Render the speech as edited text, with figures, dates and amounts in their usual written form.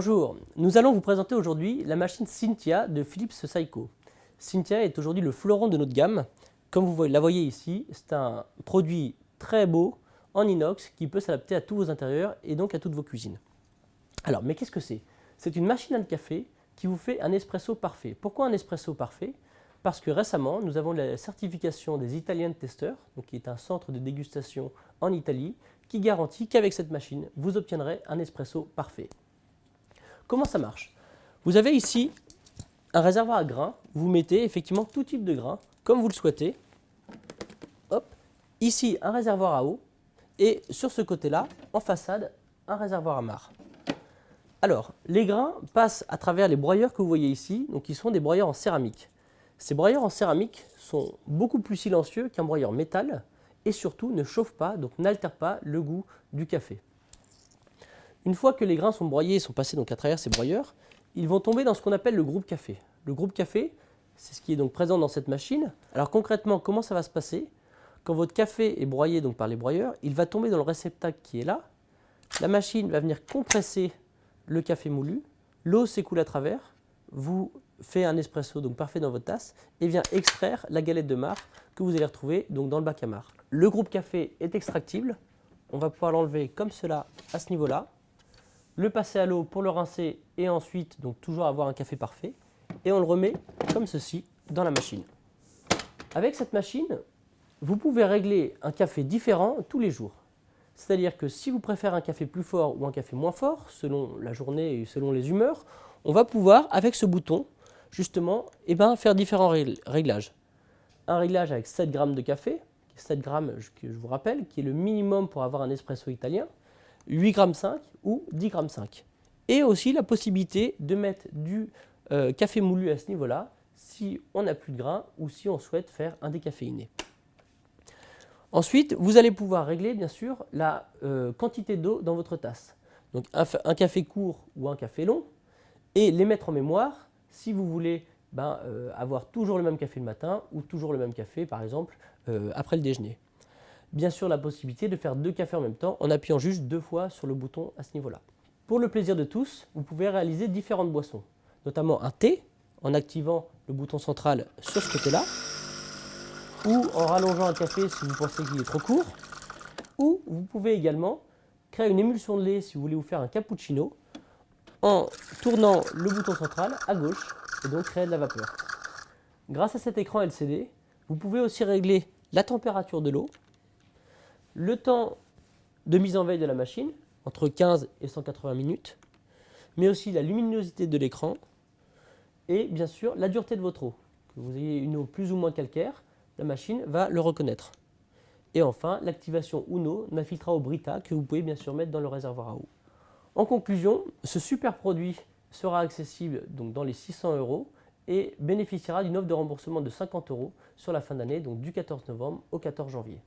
Bonjour, nous allons vous présenter aujourd'hui la machine Cynthia de Philips Saeco. Cynthia est aujourd'hui le fleuron de notre gamme. Comme vous la voyez ici, c'est un produit très beau en inox qui peut s'adapter à tous vos intérieurs et donc à toutes vos cuisines. Alors, mais qu'est-ce que c'est? C'est une machine à café qui vous fait un espresso parfait. Pourquoi un espresso parfait? Parce que récemment, nous avons la certification des Italian Testers, donc qui est un centre de dégustation en Italie, qui garantit qu'avec cette machine, vous obtiendrez un espresso parfait. Comment ça marche? Vous avez ici un réservoir à grains. Vous mettez effectivement tout type de grains, comme vous le souhaitez. Hop. Ici, un réservoir à eau. Et sur ce côté-là, en façade, un réservoir à marc. Alors, les grains passent à travers les broyeurs que vous voyez ici, donc qui sont des broyeurs en céramique. Ces broyeurs en céramique sont beaucoup plus silencieux qu'un broyeur métal et surtout ne chauffent pas, donc n'altèrent pas le goût du café. Une fois que les grains sont broyés et sont passés donc à travers ces broyeurs, ils vont tomber dans ce qu'on appelle le groupe café. Le groupe café, c'est ce qui est donc présent dans cette machine. Alors concrètement, comment ça va se passer? Quand votre café est broyé donc par les broyeurs, il va tomber dans le réceptacle qui est là. La machine va venir compresser le café moulu, l'eau s'écoule à travers, vous fait un espresso donc parfait dans votre tasse et vient extraire la galette de marc que vous allez retrouver donc dans le bac à marc. Le groupe café est extractible, on va pouvoir l'enlever comme cela à ce niveau-là, le passer à l'eau pour le rincer et ensuite donc toujours avoir un café parfait et on le remet comme ceci dans la machine. Avec cette machine, vous pouvez régler un café différent tous les jours. C'est-à-dire que si vous préférez un café plus fort ou un café moins fort, selon la journée et selon les humeurs, on va pouvoir, avec ce bouton, justement, faire différents réglages. Un réglage avec 7 grammes de café, 7 grammes, je vous rappelle, qui est le minimum pour avoir un espresso italien, 8 grammes 5 ou 10 grammes 5. Et aussi la possibilité de mettre du café moulu à ce niveau-là, si on n'a plus de grains ou si on souhaite faire un décaféiné. Ensuite, vous allez pouvoir régler bien sûr la quantité d'eau dans votre tasse. Donc un café court ou un café long et les mettre en mémoire si vous voulez avoir toujours le même café le matin ou toujours le même café par exemple après le déjeuner. Bien sûr la possibilité de faire 2 cafés en même temps en appuyant juste 2 fois sur le bouton à ce niveau-là. Pour le plaisir de tous, vous pouvez réaliser différentes boissons, notamment un thé en activant le bouton central sur ce côté-là, ou en rallongeant un café si vous pensez qu'il est trop court, ou vous pouvez également créer une émulsion de lait si vous voulez vous faire un cappuccino en tournant le bouton central à gauche et donc créer de la vapeur. Grâce à cet écran LCD, vous pouvez aussi régler la température de l'eau, le temps de mise en veille de la machine, entre 15 et 180 minutes, mais aussi la luminosité de l'écran et bien sûr la dureté de votre eau. Que vous ayez une eau plus ou moins calcaire, la machine va le reconnaître. Et enfin, l'activation Uno n'infiltrera au Brita que vous pouvez bien sûr mettre dans le réservoir à eau. En conclusion, ce super produit sera accessible donc dans les 600 € et bénéficiera d'une offre de remboursement de 50 € sur la fin d'année, donc du 14 novembre au 14 janvier.